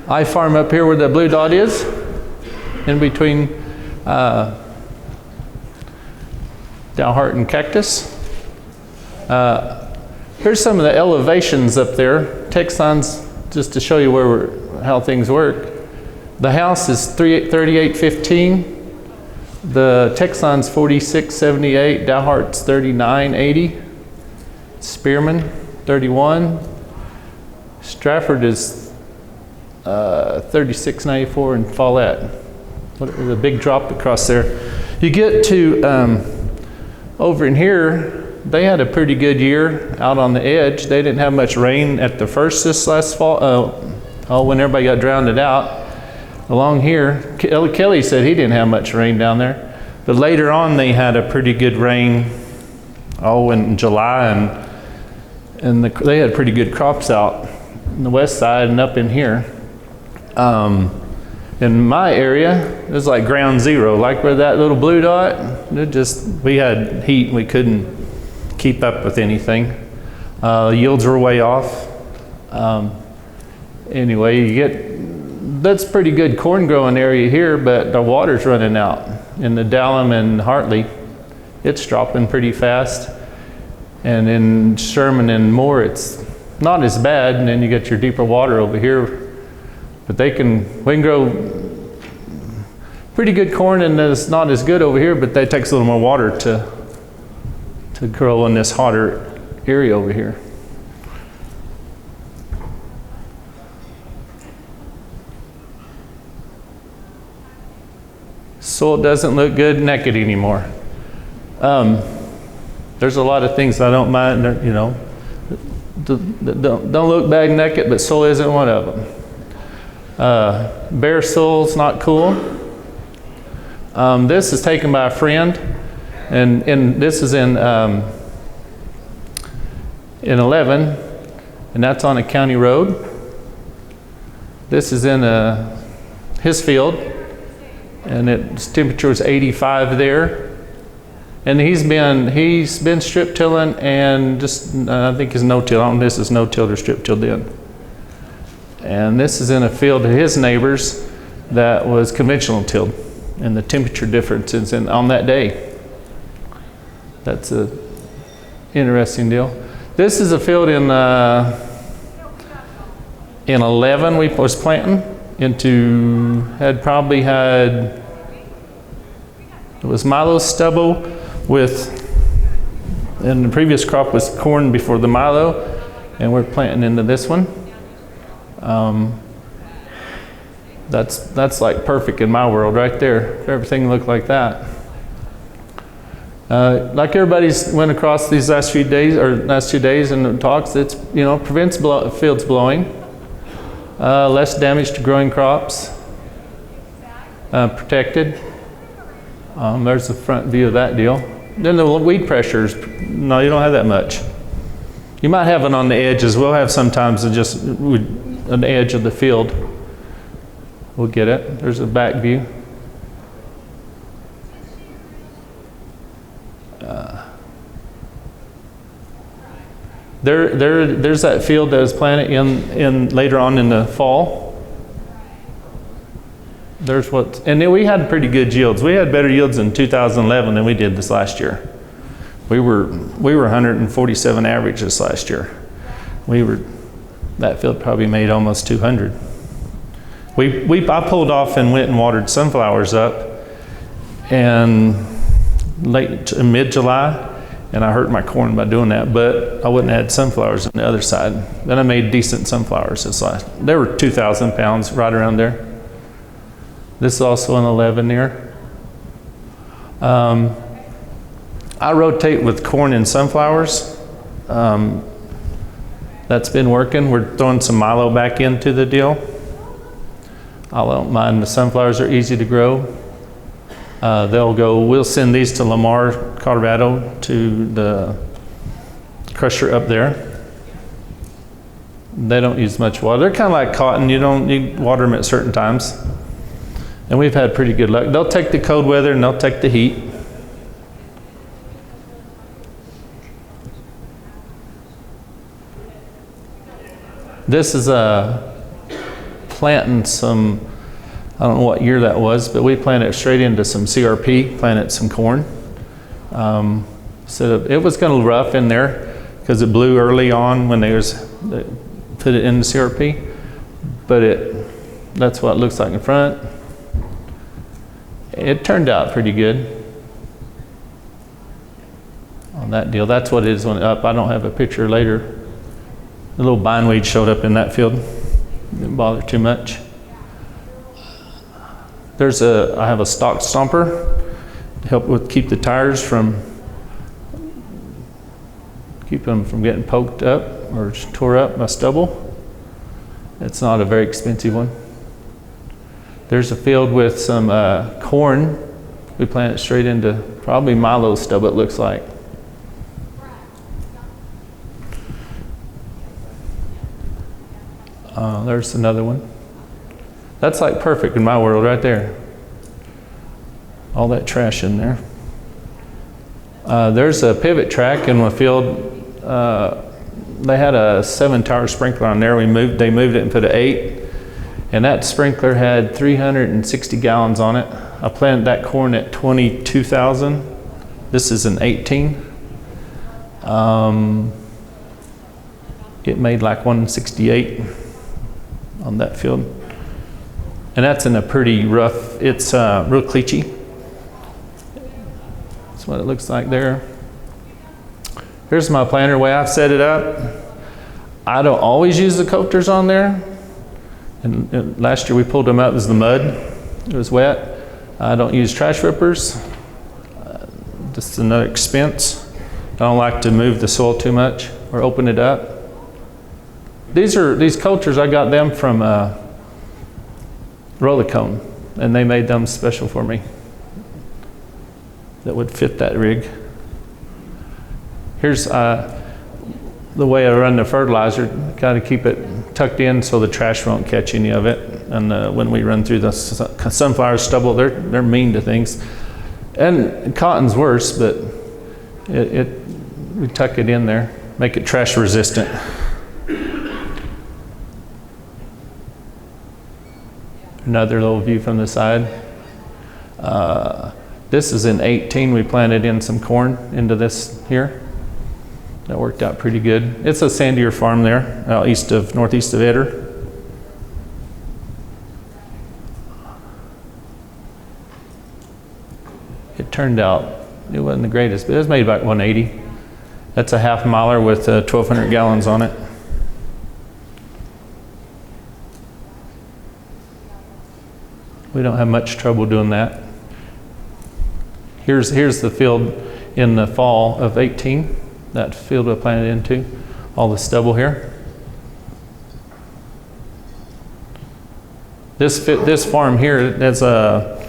I farm up here where the blue dot is, in between Dalhart and Cactus. Here's some of the elevations up there. Texons, just to show you how things work. The house is 3815. The Texon's 4678. Dalhart's 3980. Spearman 31. Stratford is 3694, and Follett. There's a big drop across there. You get to over in here, they had a pretty good year out on the edge. They didn't have much rain at the first this last fall. When everybody got drowned out. Along here, Kelly said he didn't have much rain down there. But later on, they had a pretty good rain, in July, and they had pretty good crops out on the west side and up in here. In my area, it was like ground zero, like where that little blue dot, we had heat and we couldn't keep up with anything. Yields were way off. Anyway, that's pretty good corn growing area here, but the water's running out. In the Dallam and Hartley, it's dropping pretty fast. And in Sherman and Moore, it's not as bad, and then you get your deeper water over here. But we can grow pretty good corn, and it's not as good over here, but that takes a little more water to grow in this hotter area over here. Soil doesn't look good naked anymore. There's a lot of things I don't mind, don't look bad naked, but soil isn't one of them. Bare soil's not cool. This is taken by a friend, and this is in 11, and that's on a county road. This is in his field. And its temperature is 85 there, and he's been strip tilling and I think it's no-till. This is no-tilled or strip tilled in. And this is in a field of his neighbors that was conventional tilled, and the temperature difference is on that day. That's a interesting deal. This is a field in 11 we was planting. It was Milo stubble and the previous crop was corn before the Milo, and we're planting into this one. That's like perfect in my world right there. If everything looked like that. Like everybody's went across these last 2 days in the talks, it's prevents fields blowing. Less damage to growing crops, protected. There's the front view of that deal. Then the weed pressures, no, you don't have that much. You might have it on the edges. We'll have sometimes just an edge of the field. We'll get it. There's a back view. There's that field that was planted in later on in the fall. And then we had pretty good yields. We had better yields in 2011 than we did this last year. We were 147 average this last year. That field probably made almost 200. I pulled off and went and watered sunflowers up in mid-July. And I hurt my corn by doing that, but I wouldn't have had sunflowers on the other side. Then I made decent sunflowers They were 2,000 pounds, right around there. This is also an 11 there. I rotate with corn and sunflowers. That's been working. We're throwing some Milo back into the deal. I don't mind. The sunflowers are easy to grow. We'll send these to Lamar, Colorado, to the crusher up there. They don't use much water. They're kind of like cotton. You water them at certain times. And we've had pretty good luck. They'll take the cold weather and they'll take the heat. This is planting some, I don't know what year that was, but we planted straight into some CRP, planted some corn. So it was kind of rough in there because it blew early on when they put it in the CRP, but that's what it looks like in front. It turned out pretty good on that deal. That's what it is when up. I don't have a picture later. A little bindweed showed up in that field. Didn't bother too much. I have a Stalk stomper to help keep the tires keep them from getting poked up or tore up by stubble. It's not a very expensive one. There's a field with some corn. We planted straight into probably Milo stubble, it looks like. There's another one. That's like perfect in my world right there. All that trash in there. There's a pivot track in the field. They had a 7-tower sprinkler on there. They moved it and put an 8. And that sprinkler had 360 gallons on it. I planted that corn at 22,000. This is an 18. It made like 168 on that field. And that's in a pretty rough, it's real cleachy. That's what it looks like there. Here's my planter, the way I've set it up. I don't always use the coulters on there. And last year we pulled them out as the mud. It was wet. I don't use trash rippers. Just another expense. I don't like to move the soil too much or open it up. These coulters, I got them from Rollicone, and they made them special for me that would fit that rig. Here's the way I run the fertilizer. Got to keep it tucked in so the trash won't catch any of it. And when we run through the sunflower stubble, they're mean to things. And cotton's worse, but we tuck it in there, make it trash resistant. Another little view from the side. This is in 18. We planted in some corn into this here. That worked out pretty good. It's a sandier farm there, out northeast of Eder. It turned out, it wasn't the greatest, but it was made about 180. That's a half miler with 1,200 gallons on it. We don't have much trouble doing that. Here's the field in the fall of 18. That field we planted into. All the stubble here. This farm here, there's the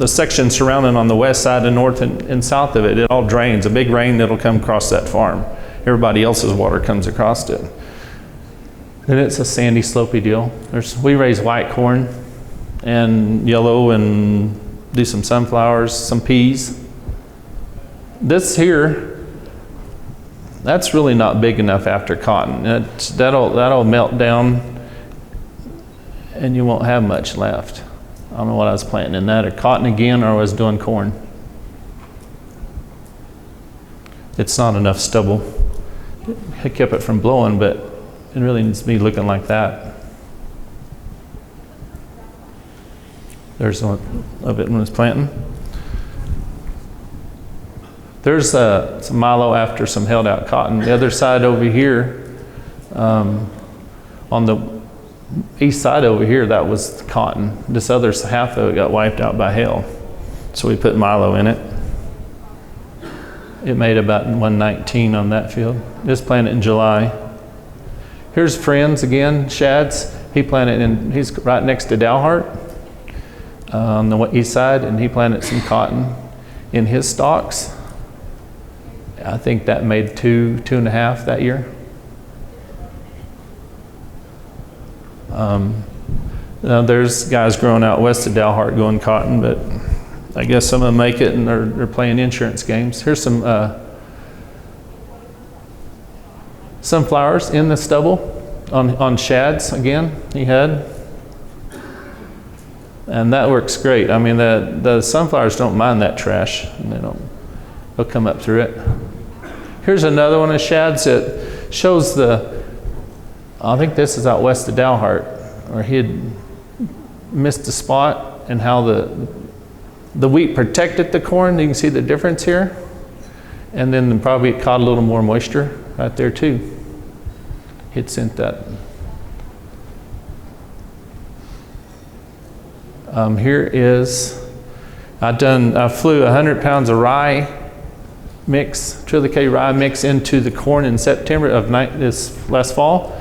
section surrounding on the west side and north and south of it. It all drains. A big rain that'll come across that farm. Everybody else's water comes across it. And it's a sandy, slopey deal. We raise white corn and yellow and do some sunflowers, some peas. This here, that's really not big enough after cotton. That'll melt down and you won't have much left. I don't know what I was planting in that, or cotton again, or I was doing corn. It's not enough stubble. It kept it from blowing, but it really needs to be looking like that. There's one of it when it's planting. There's some Milo after some held out cotton. The other side over here, on the east side over here, that was cotton. This other half of it got wiped out by hail. So we put Milo in it. It made about 119 on that field. This planted in July. Here's Friends again, shads. He's right next to Dalhart on the east side, and he planted some cotton in his stalks. I think that made 2.5 that year. Now there's guys growing out west of Dalhart going cotton, but I guess some of them make it and they're playing insurance games. Here's some sunflowers in the stubble. on shads again, he had. And that works great. I mean, the sunflowers don't mind that trash. They'll come up through it. Here's another one of shads that shows I think this is out west of Dalhart, where he had missed a spot and how the wheat protected the corn. You can see the difference here. And then probably it caught a little more moisture right there too. He'd sent that. Here is, I flew 100 pounds of rye mix, Trillicae rye mix into the corn in September of this last fall.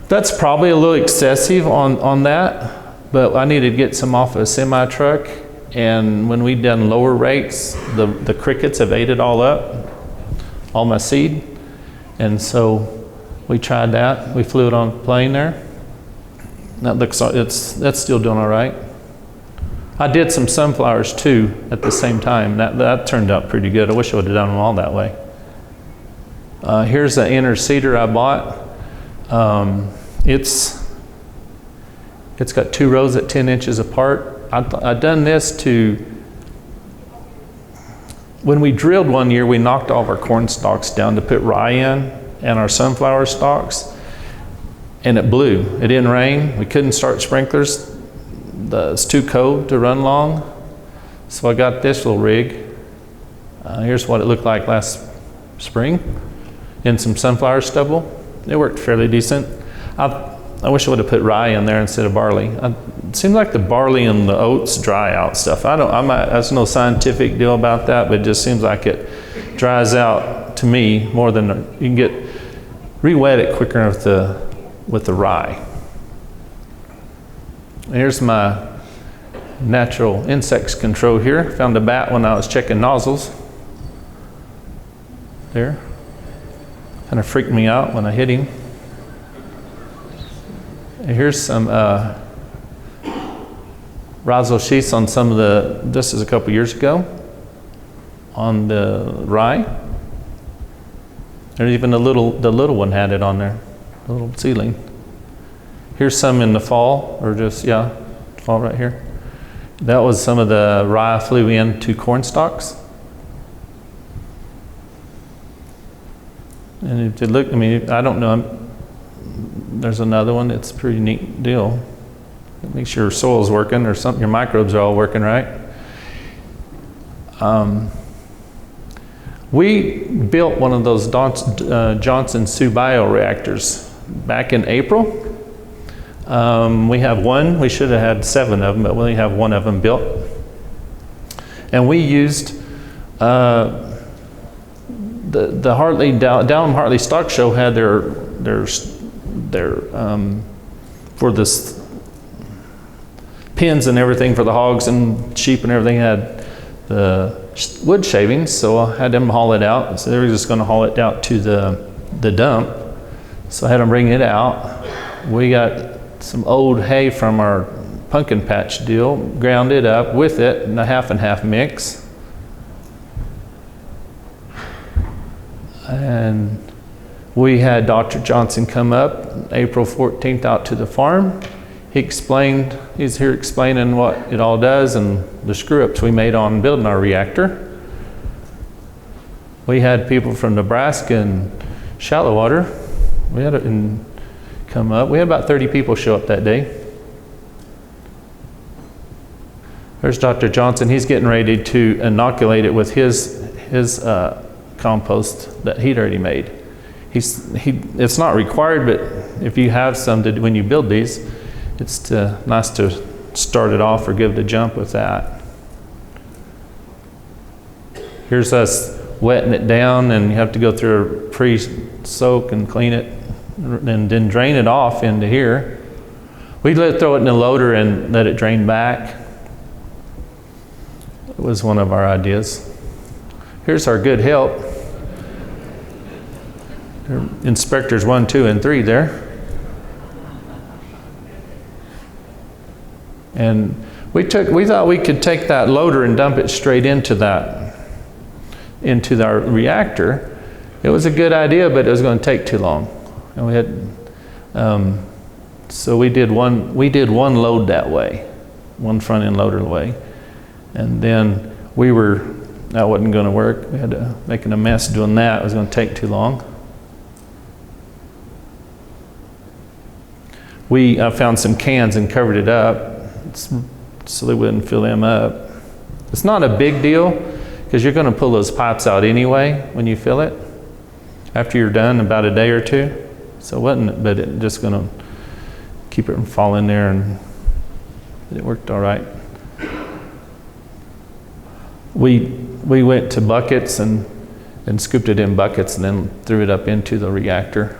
That's probably a little excessive on that, but I needed to get some off a semi truck. And when we'd done lower rates, the crickets have ate it all up, all my seed. And so we tried that. We flew it on a plane there. That looks, that's still doing all right. I did some sunflowers too at the same time. That turned out pretty good. I wish I would have done them all that way. Here's an interseeder I bought. It's got 2 rows at 10 inches apart. I've done this when we drilled one year, we knocked all of our corn stalks down to put rye in and our sunflower stalks, and it blew. It didn't rain. We couldn't start sprinklers. It's too cold to run long. So I got this little rig. Here's what it looked like last spring in some sunflower stubble. It worked fairly decent. I wish I would have put rye in there instead of barley. It seems like the barley and the oats dry out stuff. That's no scientific deal about that, but it just seems like it dries out to me more than you can get re-wet it quicker with the rye. Here's my natural insects control here. Found a bat when I was checking nozzles. There. Kind of freaked me out when I hit him. Here's some rhizal sheaths on some of this is a couple years ago, on the rye. There's even the little one had it on there, the little seedling. Here's some in the fall, or fall right here. That was some of the rye flew into corn stalks. And if you look, I don't know, there's another one. It's a pretty neat deal. It makes sure your soil's working or something, your microbes are all working right. We built one of those Johnson Sioux bioreactors back in April. We have one. We should have had 7 of them, but we only have 1 of them built. And we used the Hartley Down Hartley Stock Show had their for this pens and everything for the hogs and sheep and everything, had the wood shavings, so I had them haul it out. So they were just going to haul it out to the dump. So I had them bring it out. We got some old hay from our pumpkin patch deal, ground it up with it in a half and half mix. And we had Dr. Johnson come up April 14th out to the farm. He's here explaining what it all does and the screw-ups we made on building our reactor. We had people from Nebraska and Shallow Water. We had it come up. We had about 30 people show up that day. There's Dr. Johnson. He's getting ready to inoculate it with his compost that he'd already made. It's not required, but if you have some when you build these, it's nice to start it off or give it a jump with that. Here's us wetting it down, and you have to go through a pre-soak and clean it, and then drain it off into here. We'd throw it in a loader and let it drain back. It was one of our ideas. Here's our good help. Inspectors 1, 2, and 3 there. And we thought we could take that loader and dump it straight into our reactor. It was a good idea, but it was going to take too long. And we had, so we did one load that way, one front end loader way. And then that wasn't gonna work. We had to making a mess doing that. It was gonna take too long. I found some cans and covered it up so they wouldn't fill them up. It's not a big deal because you're gonna pull those pipes out anyway when you fill it after you're done, about a day or two. So it wasn't, but it just gonna keep it from falling there, and it worked all right. We went to buckets and scooped it in buckets and then threw it up into the reactor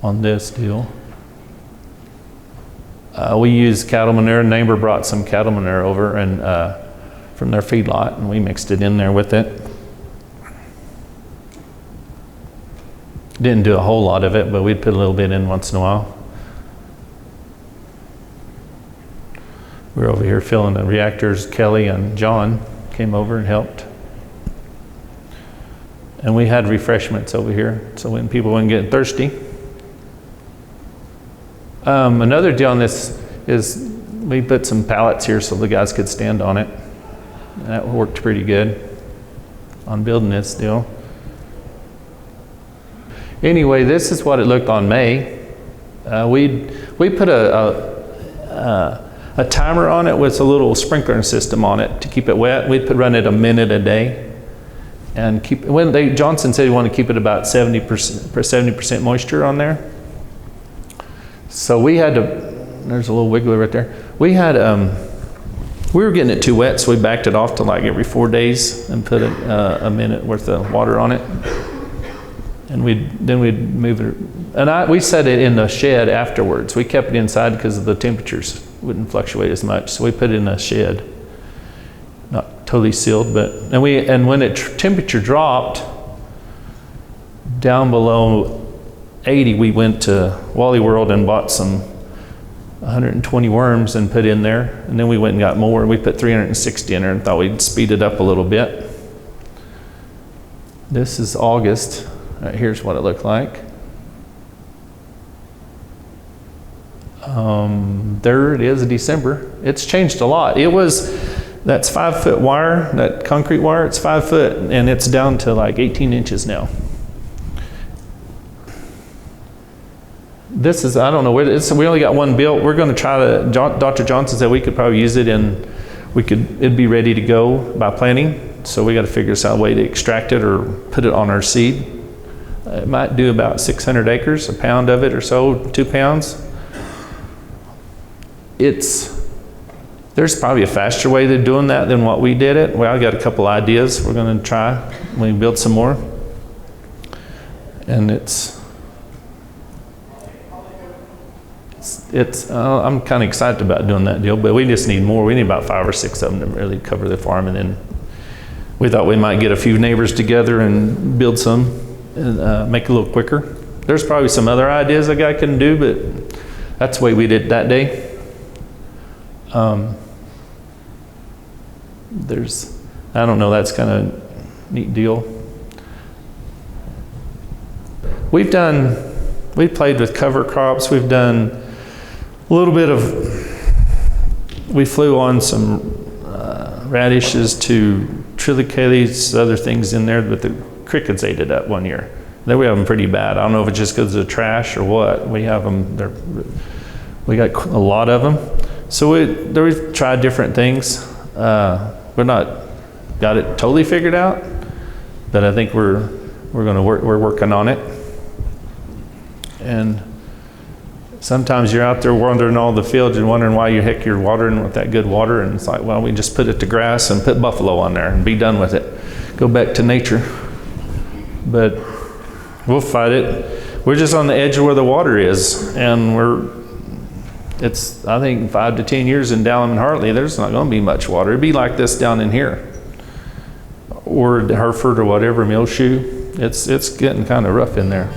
on this deal. We used cattle manure. A neighbor brought some cattle manure over and from their feedlot, and we mixed it in there with it. Didn't do a whole lot of it, but we'd put a little bit in once in a while. We were over here filling the reactors. Kelly and John came over and helped. And we had refreshments over here, so when people weren't getting thirsty. Another deal on this is we put some pallets here so the guys could stand on it. That worked pretty good on building this deal. Anyway, this is what it looked on May. We put a timer on it with a little sprinkler system on it to keep it wet. We'd run it a minute a day, and Johnson said he wanted to keep it about 70% moisture on there. So we had to. There's a little wiggler right there. We were getting it too wet, so we backed it off to like every 4 days and put a minute worth of water on it. And then we'd move it. And we set it in the shed afterwards. We kept it inside because the temperatures wouldn't fluctuate as much. So we put it in a shed, not totally sealed, but and when temperature dropped down below 80, we went to Wally World and bought some 120 worms and put in there. And then we went and got more. We put 360 in there and thought we'd speed it up a little bit. This is August. Right, here's what it looked like. There it is, December. It's changed a lot. That's 5-foot wire, that concrete wire, it's 5 foot, and it's down to like 18 inches now. This is, I don't know where it is. We only got one built. We're going to try Dr. Johnson said we could probably use it it'd be ready to go by planting. So we got to figure out a way to extract it or put it on our seed. It might do about 600 acres, a pound of it or so, 2 pounds. There's probably a faster way to doing that than what we did it. Well, I got a couple ideas we're going to try when we build some more. And I'm kind of excited about doing that deal, but we just need more. We need about 5 or 6 of them to really cover the farm, and then we thought we might get a few neighbors together and build some and make it a little quicker. There's probably some other ideas a guy can do, but that's the way we did it that day. I don't know, that's kind of a neat deal. We've played with cover crops. We've done a little bit we flew on some radishes to triticales, other things in there, but the crickets ate it up one year. Then we have them pretty bad. I don't know if it's just because of the trash or what. We have them, we got a lot of them. So we've tried different things. We're not got it totally figured out, but I think we're working on it. And sometimes you're out there wandering all the fields and wondering why heck you're watering with that good water, and it's like, well, we just put it to grass and put buffalo on there and be done with it. Go back to nature. But we'll fight it. We're just on the edge of where the water is, and it's I think 5 to 10 years in Dallam and Hartley, there's not going to be much water. It'd be like this down in here, or Hereford or whatever, Millshoe. It's getting kind of rough in there.